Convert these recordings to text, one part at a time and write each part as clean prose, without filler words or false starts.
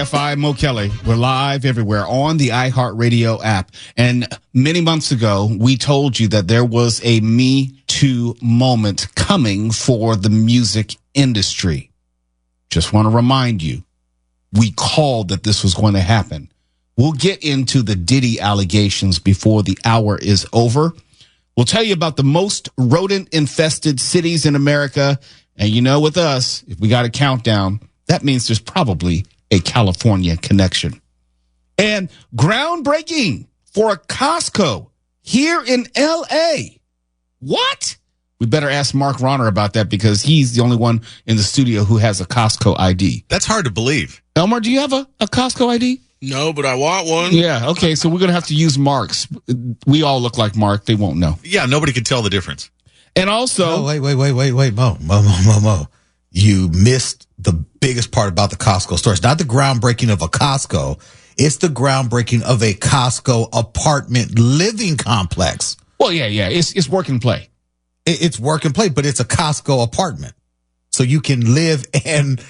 KFI, Mo Kelly. We're live everywhere on the iHeartRadio app. And many months ago, we told you that there was a Me Too moment coming for the music industry. Just want to remind you, we called that this was going to happen. We'll get into the Diddy allegations before the hour is over. We'll tell you about the most rodent-infested cities in America. And you know, with us, if we got a countdown, that means there's probably a California connection. And groundbreaking for a Costco here in L.A. What? We better ask Mark Ronner about that because he's the only one in the studio who has a Costco ID. That's hard to believe. Elmer, do you have a Costco ID? No, but I want one. Yeah, okay, so we're going to have to use Mark's. We all look like Mark. They won't know. Yeah, nobody could tell the difference. And also... Wait, Mo. You missed the biggest part about the Costco store. It's not the groundbreaking of a Costco. It's the groundbreaking of a Costco apartment living complex. Well, yeah. It's work and play. It's work and play, but it's a Costco apartment. So you can live and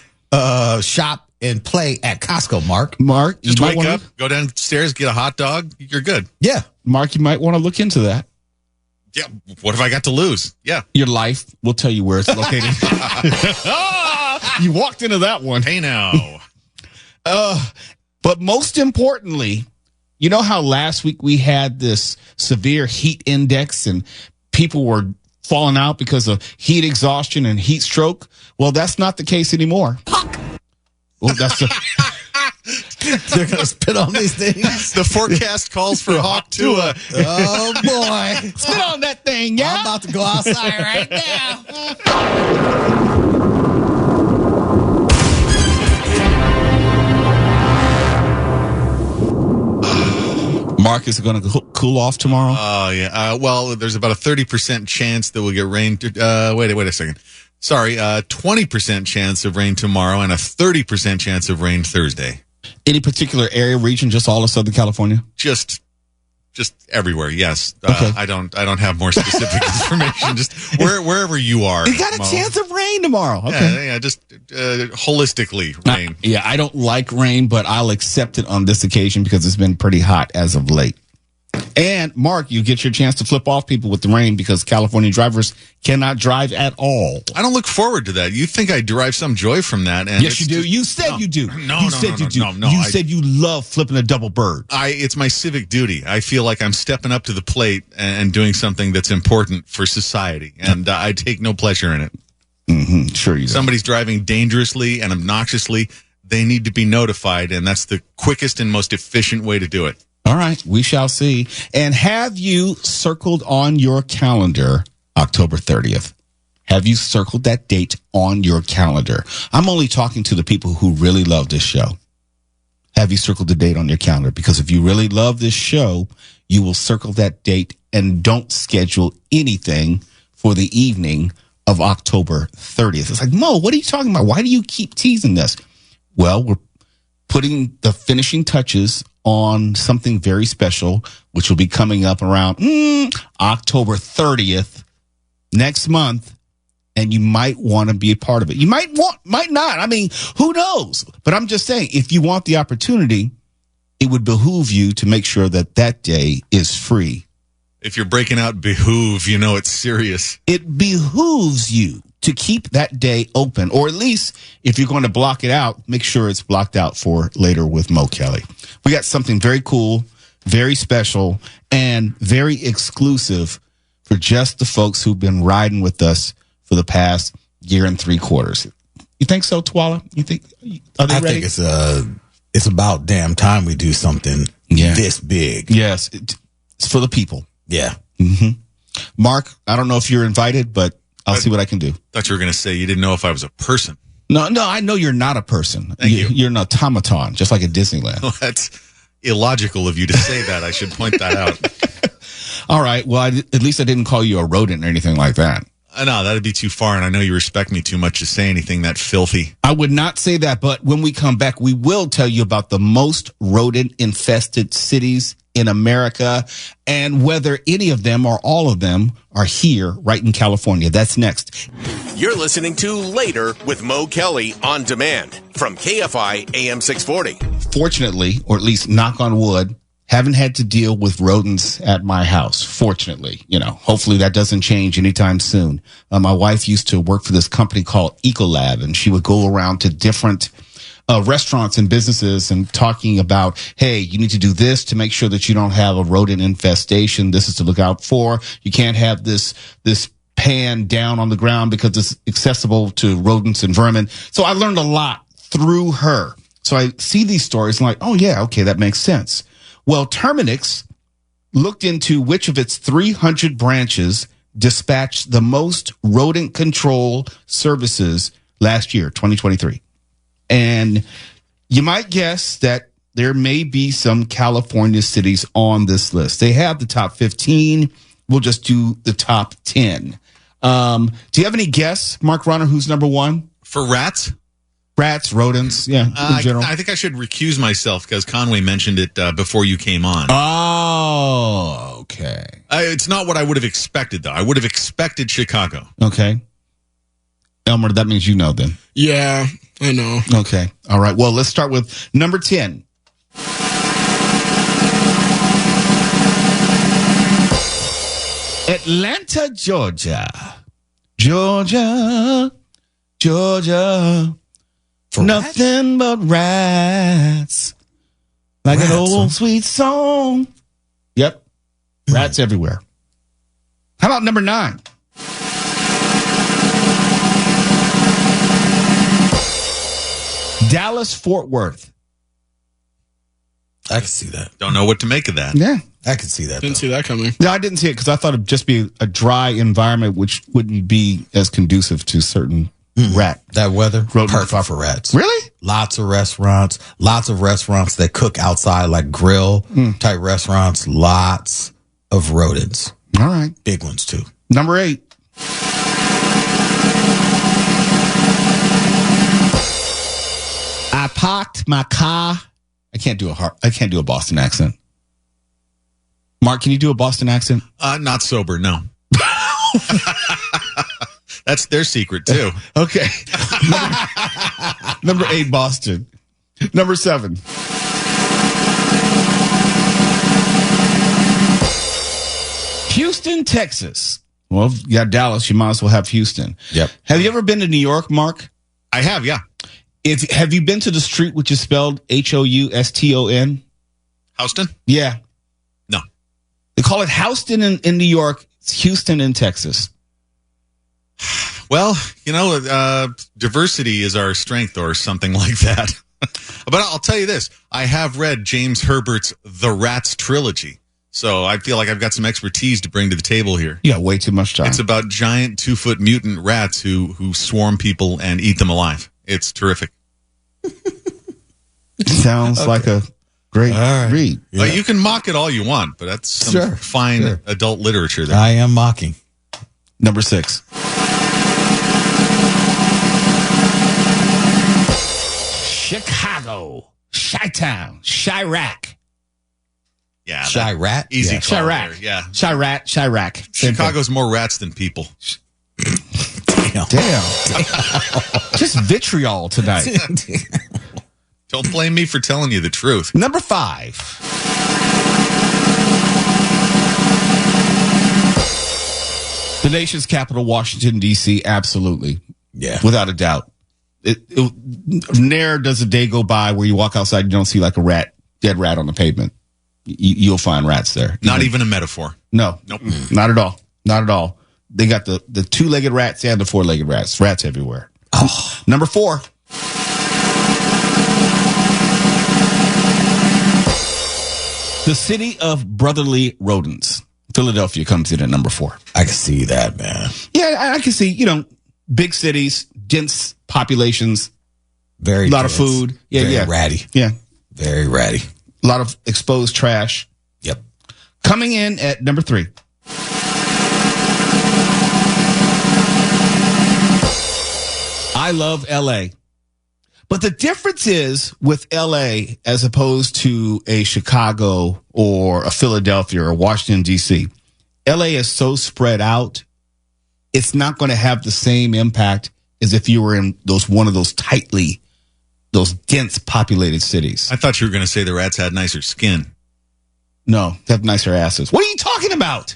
shop and play at Costco, Mark. Mark, just wake up, go downstairs, get a hot dog. You're good. Yeah. Mark, you might want to look into that. Yeah. What have I got to lose? Yeah. Your life. We'll tell you where it's located. You walked into that one. Hey now. But most importantly, you know how last week we had this severe heat index and people were falling out because of heat exhaustion and heat stroke? Well, that's not the case anymore. Well, that's They're going to spit on these things. The forecast calls for Hawk Tua. Oh, boy. Spit on that thing, yeah? I'm about to go outside right now. Mark, is it going to cool off tomorrow? Oh, yeah. Well, there's about a 30% chance that we'll get rain. Wait a second. Sorry, 20% chance of rain tomorrow and a 30% chance of rain Thursday. Any particular area, region, just all of Southern California? Just everywhere, yes. Okay. I don't have more specific information. Just wherever you are. You got a chance of rain tomorrow. Okay. Yeah, just holistically rain. I don't like rain, but I'll accept it on this occasion because it's been pretty hot as of late. And, Mark, you get your chance to flip off people with the rain because California drivers cannot drive at all. I don't look forward to that. You think I derive some joy from that. And yes, you do. You said you do. No, you said you do. You said you love flipping a double bird. It's my civic duty. I feel like I'm stepping up to the plate and doing something that's important for society. And I take no pleasure in it. Mm-hmm. Sure you do. Somebody's driving dangerously and obnoxiously. They need to be notified, and that's the quickest and most efficient way to do it. All right, we shall see. And have you circled on your calendar October 30th? Have you circled that date on your calendar? I'm only talking to the people who really love this show. Have you circled the date on your calendar? Because if you really love this show, you will circle that date and don't schedule anything for the evening of October 30th. It's like, Mo, what are you talking about? Why do you keep teasing this? Well, we're putting the finishing touches on something very special, which will be coming up around October 30th next month, and you might want to be a part of it. You might not. I mean, who knows? But I'm just saying, if you want the opportunity, it would behoove you to make sure that that day is free. If you're breaking out behoove, you know it's serious. It behooves you to keep that day open, or at least if you're going to block it out, make sure it's blocked out for later with Mo Kelly. We got something very cool, very special, and very exclusive for just the folks who've been riding with us for the past year and 3/4. You think so, Twala? You think? Are they ready? I think it's about damn time we do something this big. Yes, it's for the people. Yeah. Mm-hmm. Mark, I don't know if you're invited, but I'll see what I can do. Thought you were going to say you didn't know if I was a person. No, I know you're not a person. Thank you. You're an automaton, just like at Disneyland. Well, that's illogical of you to say that. I should point that out. All right. Well, at least I didn't call you a rodent or anything like that. No, that'd be too far, and I know you respect me too much to say anything that filthy. I would not say that, but when we come back, we will tell you about the most rodent-infested cities in America, and whether any of them or all of them are here right in California. That's next. You're listening to Later with Mo Kelly on demand from KFI AM 640. Fortunately, or at least knock on wood, haven't had to deal with rodents at my house. Fortunately, hopefully that doesn't change anytime soon. My wife used to work for this company called Ecolab, and she would go around to different restaurants and businesses and talking about, hey, you need to do this to make sure that you don't have a rodent infestation. This is to look out for. You can't have this pan down on the ground because it's accessible to rodents and vermin. So I learned a lot through her. So I see these stories and like, oh yeah, okay, that makes sense. Well, Terminix looked into which of its 300 branches dispatched the most rodent control services last year, 2023. And you might guess that there may be some California cities on this list. They have the top 15. We'll just do the top 10. Do you have any guess, Mark Runner, who's number one? For rats? Rats, rodents, yeah, in general. I think I should recuse myself because Conway mentioned it before you came on. Oh, okay. It's not what I would have expected, though. I would have expected Chicago. Okay. Elmer, that means you know then. Yeah, I know. Okay. All right. Well, let's start with number 10. Atlanta, Georgia. Georgia. For nothing but rats. Like Rats, an old huh? sweet song. Yep. Rats everywhere. How about number 9? Dallas, Fort Worth. I can see that. Don't know what to make of that. Yeah. I can see that. Didn't see that coming. No, I didn't see it because I thought it'd just be a dry environment, which wouldn't be as conducive to certain rat. That weather, Rodent perfect for rats. Really? Lots of restaurants that cook outside, like grill type restaurants. Lots of rodents. All right. Big ones too. Number 8. I parked my car. I can't do a Boston accent. Mark, can you do a Boston accent? Not sober, no. That's their secret, too. Okay. Number 8, Boston. Number 7. Houston, Texas. Well, if you got Dallas, you might as well have Houston. Yep. Have you ever been to New York, Mark? I have, yeah. Have you been to the street which is spelled Houston? Houston? Yeah. No. They call it Houston in New York. It's Houston in Texas. Well, diversity is our strength or something like that. But I'll tell you this. I have read James Herbert's The Rats trilogy. So I feel like I've got some expertise to bring to the table here. You got way too much time. It's about giant 2-foot mutant rats who swarm people and eat them alive. It's terrific. Sounds like a great read. Yeah. You can mock it all you want, but that's some fine adult literature there. I am mocking. Number 6. Chicago. Chi-Town. Chirac. Yeah. Chirac? Easy call Chirac. there, yeah. Chirac. Same Chicago's more rats than people. Damn. Just vitriol tonight. Don't blame me for telling you the truth. Number 5. The nation's capital, Washington, D.C. Absolutely. Yeah. Without a doubt. Ne'er does a day go by where you walk outside and you don't see like a dead rat on the pavement. You'll find rats there. Not even a metaphor. No. Nope. Not at all. Not at all. They got the 2-legged rats and the 4-legged rats. Rats everywhere. Oh. Number 4. The city of brotherly rodents. Philadelphia comes in at number 4. I can see that, man. Yeah, I can see, big cities, dense populations, Very a lot dense, of food. Yeah, very yeah. ratty. Yeah. Very ratty. A lot of exposed trash. Yep. Coming in at number 3. I love L.A., But the difference is with LA as opposed to a Chicago or a Philadelphia or Washington, D.C., LA is so spread out, it's not going to have the same impact as if you were in one of those dense populated cities. I thought you were going to say the rats had nicer skin. No, they have nicer asses. What are you talking about?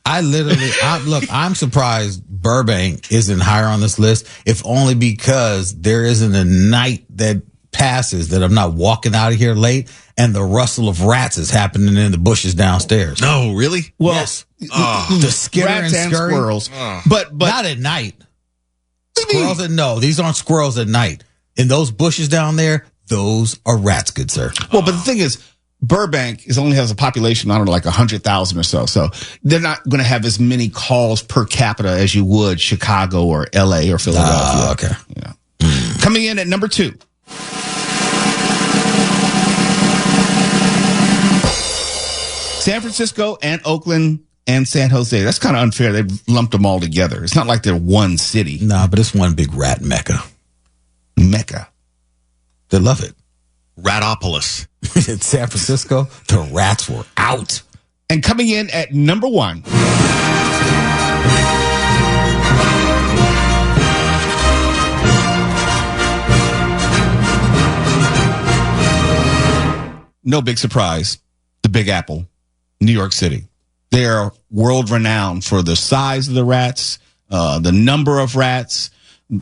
I'm surprised Burbank isn't higher on this list, if only because there isn't a night that passes that I'm not walking out of here late and the rustle of rats is happening in the bushes downstairs. No, really? Well, yes. The skitter rats and scurry. squirrels. But not at night. Squirrels these aren't squirrels at night. In those bushes down there, those are rats, good sir. Well, but the thing is, Burbank only has a population, I don't know, like 100,000 or so. So they're not going to have as many calls per capita as you would Chicago or LA or Philadelphia. Okay. Yeah. Coming in at number 2. San Francisco and Oakland and San Jose. That's kind of unfair. They've lumped them all together. It's not like they're one city. Nah, but it's one big rat mecca. Mecca. They love it. Ratopolis. In San Francisco, the rats were out. And coming in at number 1. No big surprise. The Big Apple, New York City. They are world renowned for the size of the rats, the number of rats.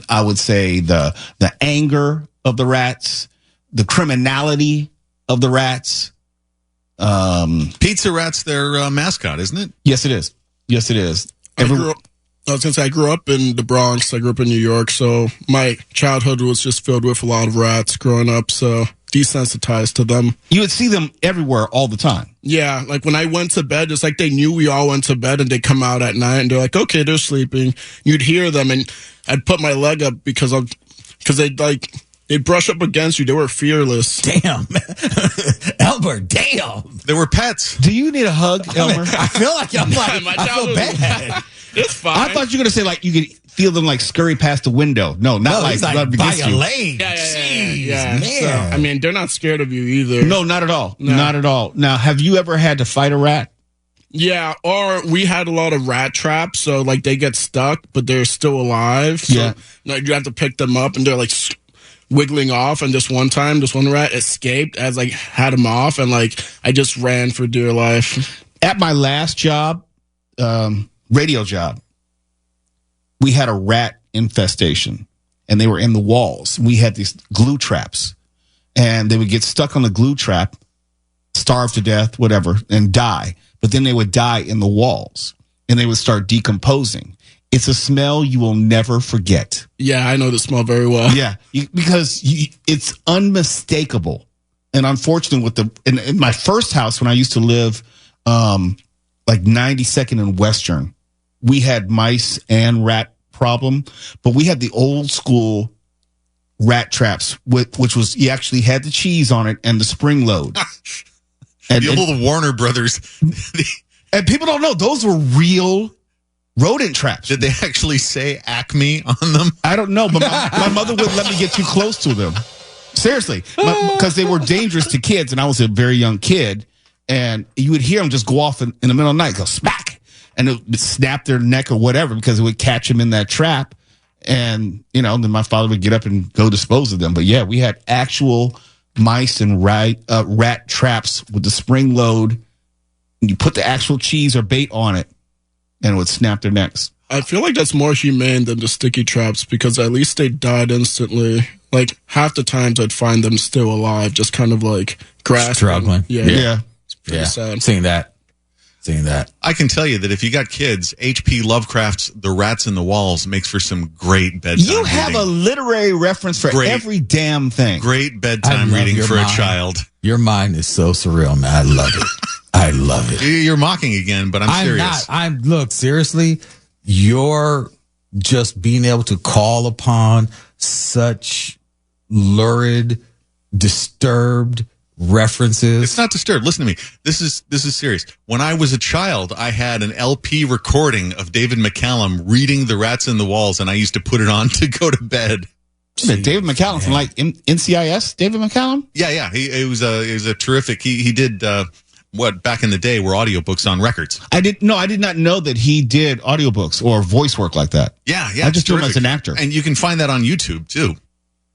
I would say the anger of the rats, the criminality of the rats. Pizza Rat's their mascot, isn't it? Yes, it is. Yes, it is. I grew up in the Bronx. I grew up in New York, so my childhood was just filled with a lot of rats growing up, so desensitized to them. You would see them everywhere all the time. Yeah, like when I went to bed, it's like they knew we all went to bed and they come out at night and they're like, okay, they're sleeping. You'd hear them and I'd put my leg up because they'd brush up against you. They were fearless. Damn. Elmer, damn. They were pets. Do you need a hug, Elmer? I feel like I feel bad. It's fine. I thought you were going to say like you could feel them like scurry past the window. No, not like by a lane. Yeah. Man. So, I mean, they're not scared of you either. No, not at all. No. Not at all. Now, have you ever had to fight a rat? Yeah, or we had a lot of rat traps, so like they get stuck, but they're still alive. So Yeah. like, you have to pick them up, and they're like wiggling off. And this one rat escaped as I had him off, and like I just ran for dear life. At my last job, radio job, we had a rat infestation, and they were in the walls. We had these glue traps, and they would get stuck on the glue trap, starve to death, whatever, and die. But then they would die in the walls, and they would start decomposing. It's a smell you will never forget. Yeah, I know the smell very well. Yeah, because it's unmistakable. And unfortunately, in my first house when I used to live, like 92nd and Western, we had mice and rat problem, but we had the old school rat traps, which was you actually had the cheese on it and the spring load. The old Warner Brothers. And people don't know those were real rodent traps. Did they actually say Acme on them? I don't know, but my mother wouldn't let me get too close to them. Seriously, because they were dangerous to kids, and I was a very young kid, and you would hear them just go off in the middle of the night, go smack, and it would snap their neck or whatever because it would catch them in that trap, and then my father would get up and go dispose of them. But yeah, we had actual mice and rat traps with the spring load, and you put the actual cheese or bait on it, and it would snap their necks. I feel like that's more humane than the sticky traps because at least they died instantly. Like half the times I'd find them still alive, just kind of like grasping. Struggling. Yeah. It's pretty sad. Seeing that. I can tell you that if you got kids, H.P. Lovecraft's The Rats in the Walls makes for some great bedtime You have reading. a literary reference for every damn thing. Great bedtime reading for a child. Your mind is so surreal, man. I love it. I love it. You're mocking again, but I'm serious. Look, seriously, you're just being able to call upon such lurid, disturbed references. It's not disturbed. Listen to me. This is serious. When I was a child, I had an LP recording of David McCallum reading The Rats in the Walls, and I used to put it on to go to bed. David McCallum from like NCIS. David McCallum. Yeah. He was a terrific. He did what back in the day were audiobooks on records. I did not know that he did audiobooks or voice work like that. Yeah. I just knew him as an actor. And you can find that on YouTube too.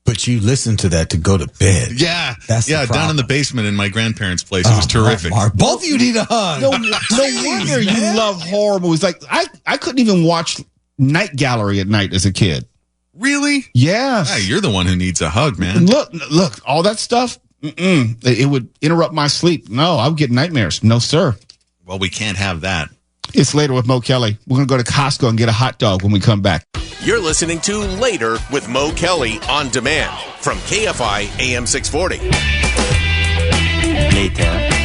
But you listen to that to go to bed. Yeah. That's the problem. Down in the basement in my grandparents' place. It was terrific. Mark, both of you need a hug. No wonder you love horror movies. Like I couldn't even watch Night Gallery at night as a kid. Really? Yes. Yeah, you're the one who needs a hug, man. Look, all that stuff, it would interrupt my sleep. No, I would get nightmares. No, sir. Well, we can't have that. It's Later with Mo Kelly. We're going to go to Costco and get a hot dog when we come back. You're listening to Later with Mo Kelly on demand from KFI AM 640. Later.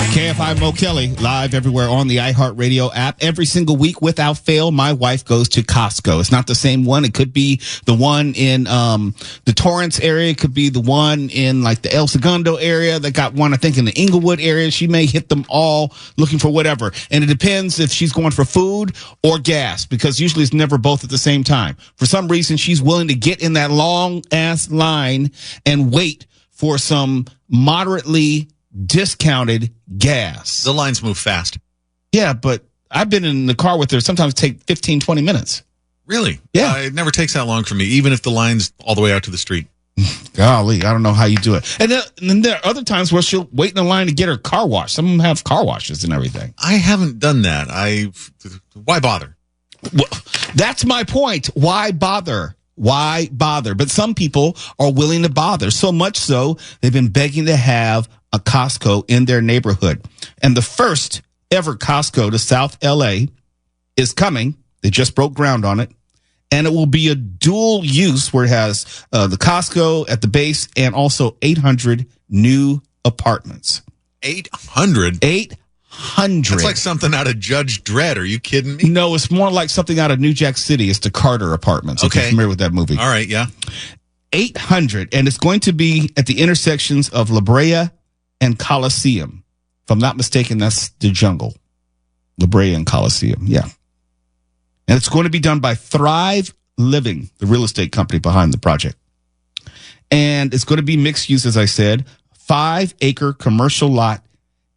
KFI Mo Kelly, live everywhere on the iHeartRadio app. Every single week, without fail, my wife goes to Costco. It's not the same one. It could be the one in the Torrance area. It could be the one in like the El Segundo area. They got one, I think, in the Inglewood area. She may hit them all looking for whatever. And it depends if she's going for food or gas, because usually it's never both at the same time. For some reason, she's willing to get in that long-ass line and wait for some moderately discounted gas. The lines move fast. Yeah, but I've been in the car with her. Sometimes take 15, 20 minutes. Really? Yeah. It never takes that long for me, even if the line's all the way out to the street. Golly, I don't know how you do it. And then there are other times where she'll wait in a line to get her car washed. Some of them have car washes and everything. I haven't done that. Why bother? Well, that's my point. Why bother? Why bother? But some people are willing to bother, so much so they've been begging to have a Costco in their neighborhood. And the first ever Costco to South LA is coming. They just broke ground on it. And it will be a dual use where it has the Costco at the base and also 800 new apartments. 800? 800. That's like something out of Judge Dredd. Are you kidding me? No, it's more like something out of New Jack City. It's the Carter Apartments. Okay. If you're familiar with that movie. All right, yeah. 800. And it's going to be at the intersections of La Brea and Coliseum. If I'm not mistaken, that's the jungle. La Brea and Coliseum. Yeah. And it's going to be done by Thrive Living, the real estate company behind the project. And it's going to be mixed use, as I said, 5-acre commercial lot,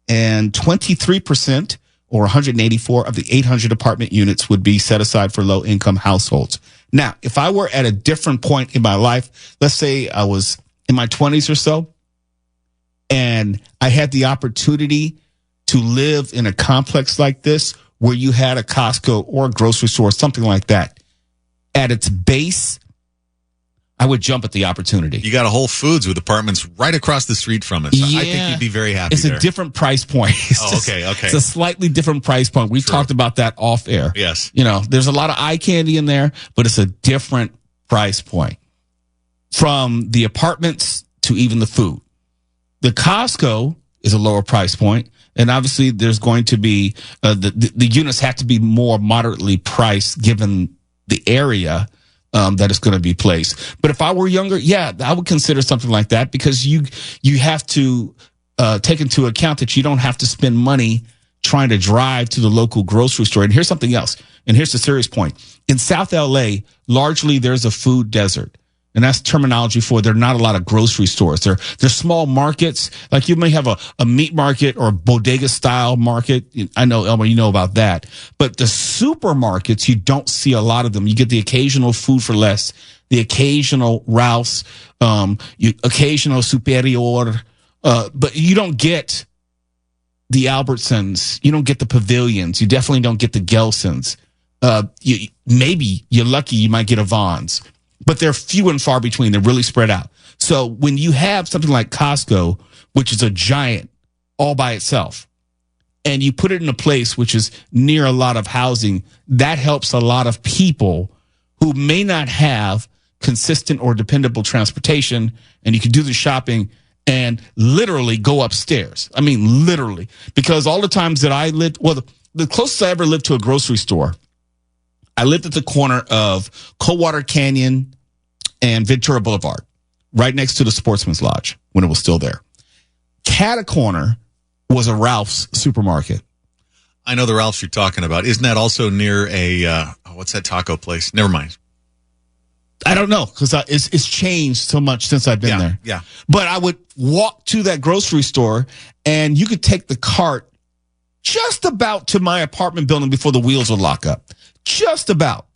and 23% or 184 of the 800 apartment units would be set aside for low income households. Now, if I were at a different point in my life, let's say I was in my 20s or so, and I had the opportunity to live in a complex like this where you had a Costco or a grocery store, something like that, at its base, I would jump at the opportunity. You got a Whole Foods with apartments right across the street from us. Yeah. I think you'd be very happy It's there. a different price point. Okay. It's a slightly different price point. We talked about that off air. Yes. You know, there's a lot of eye candy in there, but it's a different price point. From the apartments to even the food. The Costco is a lower price point, and obviously there's going to be the units have to be more moderately priced given the area that is going to be placed. But if I were younger, yeah, I would consider something like that, because you have to take into account that you don't have to spend money trying to drive to the local grocery store. And here's something else, and here's the serious point. In South LA, largely there's a food desert. And that's terminology for there are not a lot of grocery stores. They're small markets. Like you may have a meat market or a bodega style market. I know, Elmer, you know about that. But the supermarkets, you don't see a lot of them. You get the occasional Food for Less, the occasional Ralph's, occasional Superior, but you don't get the Albertsons. You don't get the Pavilions. You definitely don't get the Gelsons. Maybe you're lucky you might get a Vons. But they're few and far between. They're really spread out. So when you have something like Costco, which is a giant all by itself, and you put it in a place which is near a lot of housing, that helps a lot of people who may not have consistent or dependable transportation, and you can do the shopping and literally go upstairs. I mean, literally. Because all the times that I lived, well, the closest I ever lived to a grocery store, I lived at the corner of Coldwater Canyon and Ventura Boulevard, right next to the Sportsman's Lodge when it was still there. Cat-a-corner was a Ralph's supermarket. I know the Ralphs you're talking about. Isn't that also near a, what's that taco place? Never mind. I don't know, because it's changed so much since I've been there. Yeah. But I would walk to that grocery store, and you could take the cart just about to my apartment building before the wheels would lock up. Just about.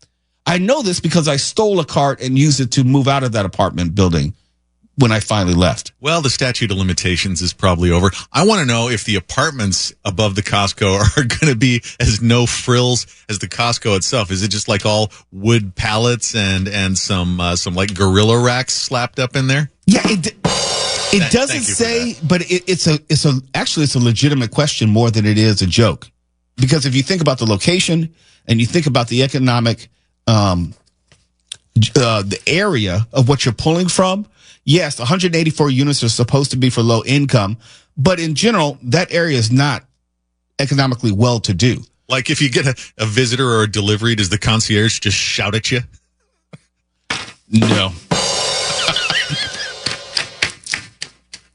I know this because I stole a cart and used it to move out of that apartment building when I finally left. Well, the statute of limitations is probably over. I want to know if the apartments above the Costco are going to be as no frills as the Costco itself. Is it just like all wood pallets and some like gorilla racks slapped up in there? Yeah, it doesn't say, but it's a legitimate question more than it is a joke. Because if you think about the location and you think about the economic, the area of what you're pulling from, yes, 184 units are supposed to be for low income, but in general, that area is not economically well to do. Like if you get a visitor or a delivery, does the concierge just shout at you? No.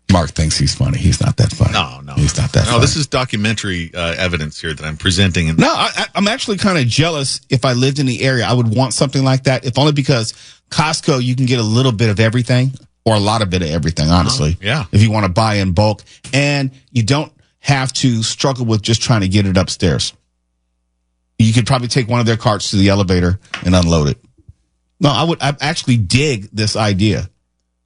Mark thinks he's funny. He's not that funny. No. He's not that funny. No, this is documentary evidence here that I'm presenting. No, I'm actually kind of jealous. If I lived in the area, I would want something like that, if only because Costco, you can get a little bit of everything or a lot of bit of everything, honestly. Yeah. If you want to buy in bulk. And you don't have to struggle with just trying to get it upstairs. You could probably take one of their carts to the elevator and unload it. No, I actually dig this idea.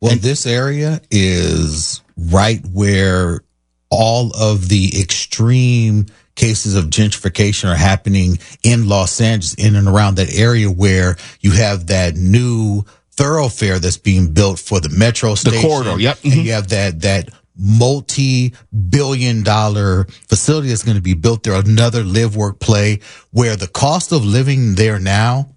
Well, this area is right where all of the extreme cases of gentrification are happening in Los Angeles, in and around that area where you have that new thoroughfare that's being built for the metro station. The corridor, yep. And you have that multi-billion-dollar facility that's going to be built there, another live, work, play, where the cost of living there now,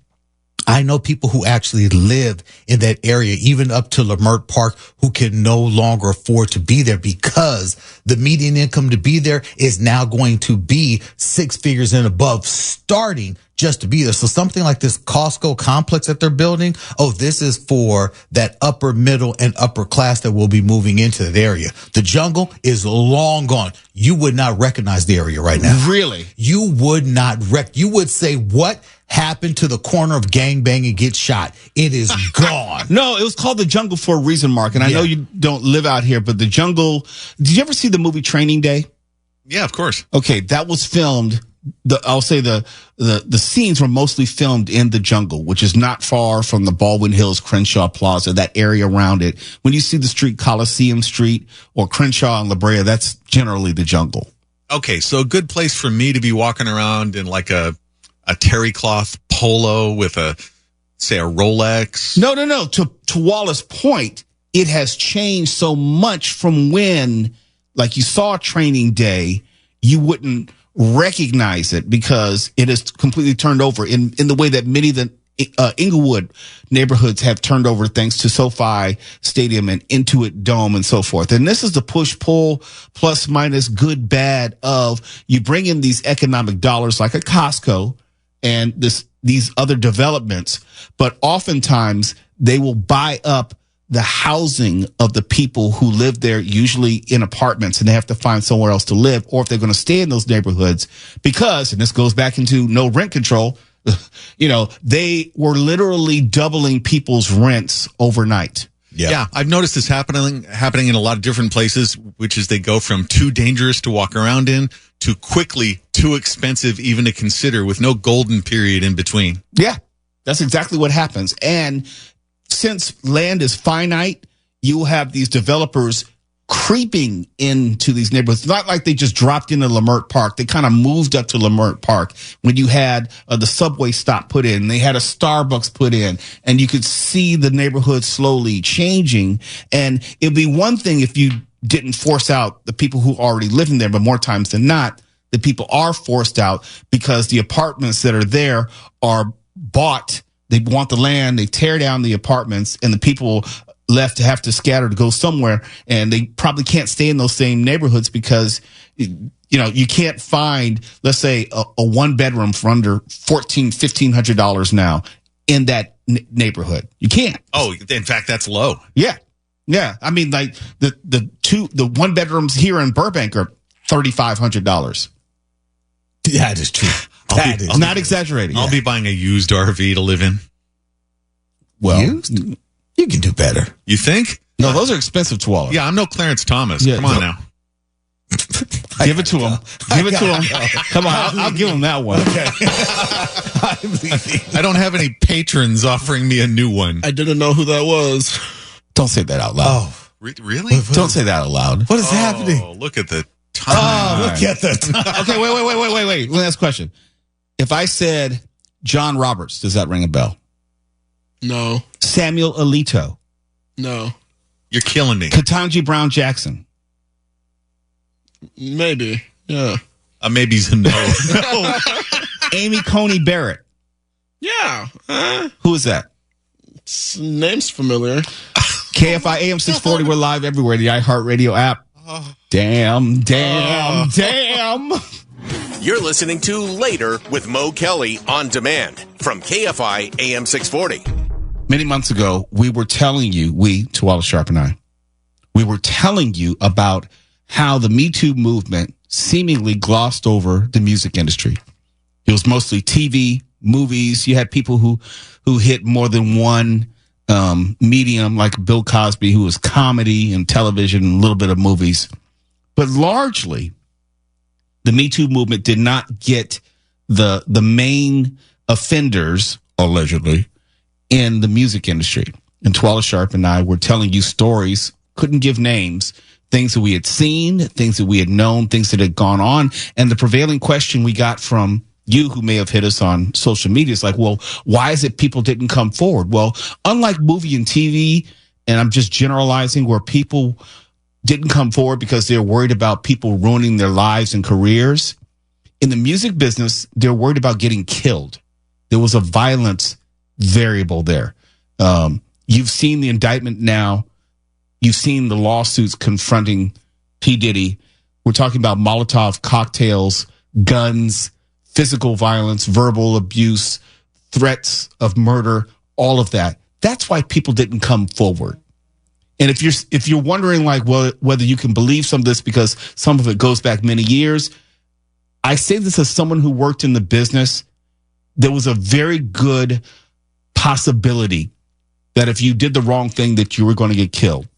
I know people who actually live in that area, even up to Leimert Park, who can no longer afford to be there because the median income to be there is now going to be 6 figures and above, starting just to be there. So something like this Costco complex that they're building, this is for that upper middle and upper class that will be moving into that area. The jungle is long gone. You would not recognize the area right now. Really? You would not you would say, what happened to the corner of gangbang and get shot? It is gone. No, it was called the jungle for a reason, Mark. And I know you don't live out here, but the jungle, did you ever see the movie Training Day? Yeah, of course. Okay, that was filmed. I'll say the scenes were mostly filmed in the jungle, which is not far from the Baldwin Hills Crenshaw Plaza, that area around it. When you see the street Coliseum Street or Crenshaw and La Brea, that's generally the jungle. Okay, so a good place for me to be walking around in like a terry cloth polo with a Rolex. No. To Wallace Point, it has changed so much from when, like you saw Training Day, you wouldn't recognize it because it is completely turned over in the way that many of the Inglewood neighborhoods have turned over thanks to SoFi Stadium and Intuit Dome and so forth. And this is the push-pull, plus-minus, good, bad of you bring in these economic dollars like a Costco and these other developments, but oftentimes they will buy up the housing of the people who live there, usually in apartments, and they have to find somewhere else to live, or if they're going to stay in those neighborhoods, because, and this goes back into no rent control, they were literally doubling people's rents overnight. Yeah, I've noticed this happening in a lot of different places, which is they go from too dangerous to walk around in to quickly too expensive even to consider, with no golden period in between. Yeah, that's exactly what happens. And since land is finite, you will have these developers creeping into these neighborhoods. It's not like they just dropped into Leimert Park. They kind of moved up to Leimert Park when you had the subway stop put in. They had a Starbucks put in, and you could see the neighborhood slowly changing. And it'd be one thing if you didn't force out the people who already live in there, but more times than not, the people are forced out because the apartments that are there are bought. They want the land, they tear down the apartments, and the people left to have to scatter to go somewhere, and they probably can't stay in those same neighborhoods because, you can't find, let's say, a one bedroom for under $1,500 now in that neighborhood. You can't. Oh, in fact, that's low. Yeah. I mean, like the one bedrooms here in Burbank are $3,500. That is true. I'm not exaggerating. I'll be buying a used RV to live in. Well, you can do better. You think? No, those are expensive, Twala. Yeah, I'm no Clarence Thomas. Yeah, Come on no. now. Give it to him. Give it to him. Come on, I'll give him that one. Okay. I don't have any patrons offering me a new one. I didn't know who that was. Don't say that out loud. Oh, Really? Don't say that out loud. what is happening? Oh, look at the time. Oh, look at that. Okay, wait. Last question. If I said John Roberts, does that ring a bell? No. Samuel Alito. No. You're killing me. Ketanji Brown Jackson. Maybe. Yeah. Maybe's a no. Amy Coney Barrett. Yeah. Who is that? Name's familiar. KFI AM 640. We're live everywhere. The iHeartRadio app. Damn. You're listening to Later with Mo Kelly on demand from KFI AM 640. Many months ago, we were telling you, Tawala Sharp and I, we were telling you about how the Me Too movement seemingly glossed over the music industry. It was mostly TV, movies. You had people who hit more than one medium, like Bill Cosby, who was comedy and television and a little bit of movies. But largely, the Me Too movement did not get the main offenders, allegedly, in the music industry. And Tawala Sharp and I were telling you stories, couldn't give names, things that we had seen, things that we had known, things that had gone on. And the prevailing question we got from you, who may have hit us on social media, is like, well, why is it people didn't come forward? Well, unlike movie and TV, and I'm just generalizing, where people didn't come forward because they're worried about people ruining their lives and careers, in the music business, they're worried about getting killed. There was a violence variable there. You've seen the indictment now. You've seen the lawsuits confronting P. Diddy. We're talking about Molotov cocktails, guns, physical violence, verbal abuse, threats of murder, all of that. That's why people didn't come forward. And if you're wondering, like, well, whether you can believe some of this because some of it goes back many years, I say this as someone who worked in the business. There was a very good possibility that if you did the wrong thing, that you were going to get killed.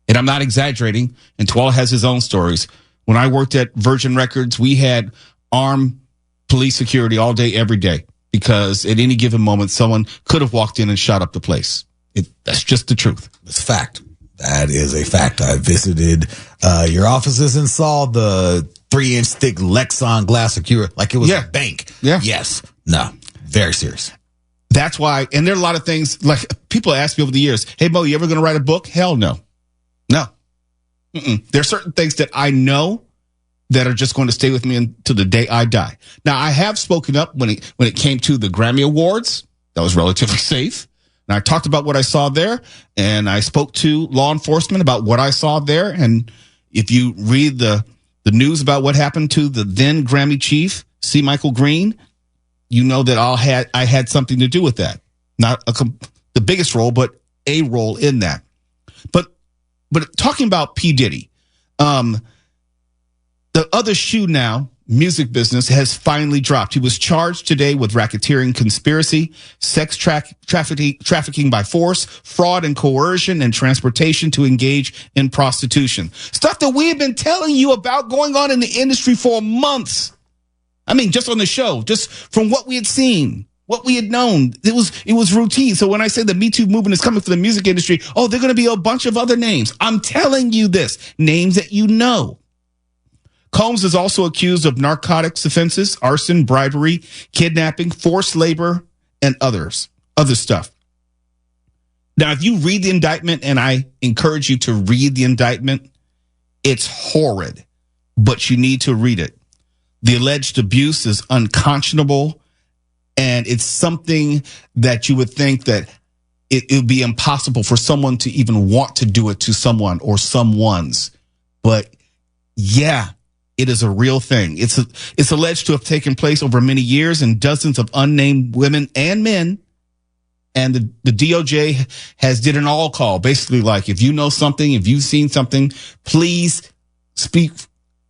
And I'm not exaggerating. And Twala has his own stories. When I worked at Virgin Records, we had armed police security all day, every day, because at any given moment, someone could have walked in and shot up the place. That's just the truth. It's a fact. That is a fact. I visited your offices and saw the 3-inch thick Lexan glass secure like it was a bank. Yeah. Yes. No. Very serious. That's why, and there are a lot of things, like people ask me over the years, hey, Mo, you ever going to write a book? Hell no. No. There are certain things that I know that are just going to stay with me until the day I die. Now, I have spoken up when it came to the Grammy Awards. That was relatively safe. And I talked about what I saw there, and I spoke to law enforcement about what I saw there. And if you read the news about what happened to the then Grammy chief, C. Michael Green, you know that I had something to do with that. Not the biggest role, but a role in that. But talking about P. Diddy, the other shoe now, music business, has finally dropped. He was charged today with racketeering, conspiracy, sex trafficking by force, fraud and coercion, and transportation to engage in prostitution. Stuff that we have been telling you about going on in the industry for months. I mean, just on the show, just from what we had seen, what we had known, it was routine. So when I say the Me Too movement is coming for the music industry, oh, they're going to be a bunch of other names. I'm telling you this, names that you know. Combs is also accused of narcotics offenses, arson, bribery, kidnapping, forced labor, and other stuff. Now, if you read the indictment, and I encourage you to read the indictment, it's horrid, but you need to read it. The alleged abuse is unconscionable, and it's something that you would think that it would be impossible for someone to even want to do it to someone or someone's. But yeah, it is a real thing. It's alleged to have taken place over many years, and dozens of unnamed women and men. And the DOJ has did an all call, basically like, if you know something, if you've seen something, please speak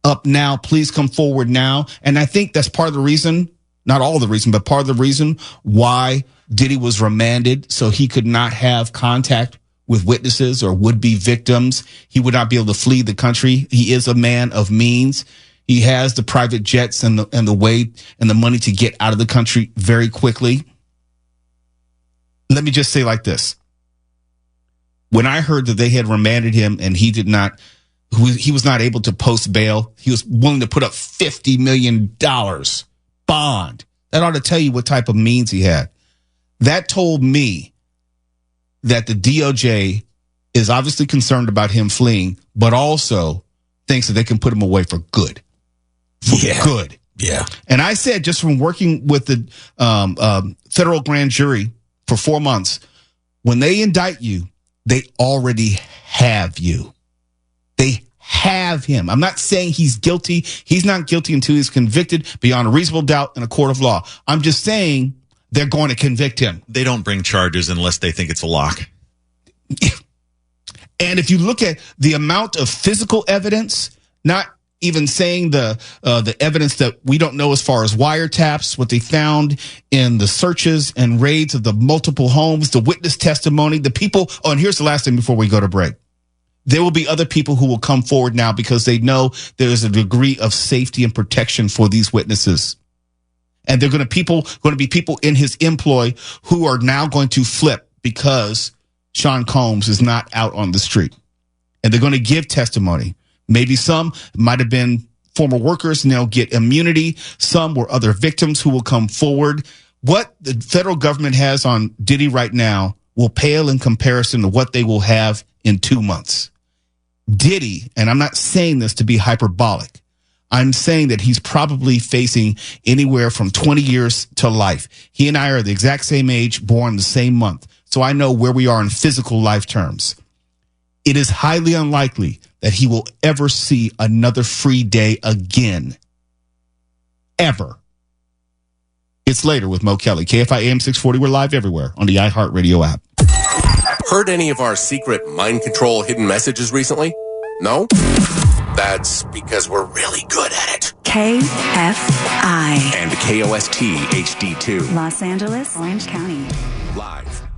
up now. Please come forward now. And I think that's part of the reason, not all the reason, but part of the reason why Diddy was remanded, so he could not have contact with witnesses or would-be victims. He would not be able to flee the country. He is a man of means. He has the private jets and the way and the money to get out of the country very quickly. Let me just say like this. When I heard that they had remanded him and he was not able to post bail, he was willing to put up $50 million bond. That ought to tell you what type of means he had. That told me that the DOJ is obviously concerned about him fleeing, but also thinks that they can put him away for good. Good. Yeah. And I said, just from working with the federal grand jury for 4 months, when they indict you, they already have you. They have him. I'm not saying he's guilty. He's not guilty until he's convicted beyond a reasonable doubt in a court of law. I'm just saying they're going to convict him. They don't bring charges unless they think it's a lock. And if you look at the amount of physical evidence, not even saying the evidence that we don't know as far as wiretaps, what they found in the searches and raids of the multiple homes, the witness testimony, the people. Oh, and here's the last thing before we go to break. There will be other people who will come forward now because they know there's a degree of safety and protection for these witnesses. And they're going to be people in his employ who are now going to flip because Sean Combs is not out on the street. And they're going to give testimony. Maybe some might have been former workers and they'll get immunity. Some were other victims who will come forward. What the federal government has on Diddy right now will pale in comparison to what they will have in 2 months. Diddy, and I'm not saying this to be hyperbolic, I'm saying that he's probably facing anywhere from 20 years to life. He and I are the exact same age, born the same month. So I know where we are in physical life terms. It is highly unlikely that he will ever see another free day again. Ever. It's later with Mo Kelly. KFI AM 640. We're live everywhere on the iHeartRadio app. Heard any of our secret mind control hidden messages recently? No? That's because we're really good at it. KFI. And KOST HD2. Los Angeles, Orange County. Live.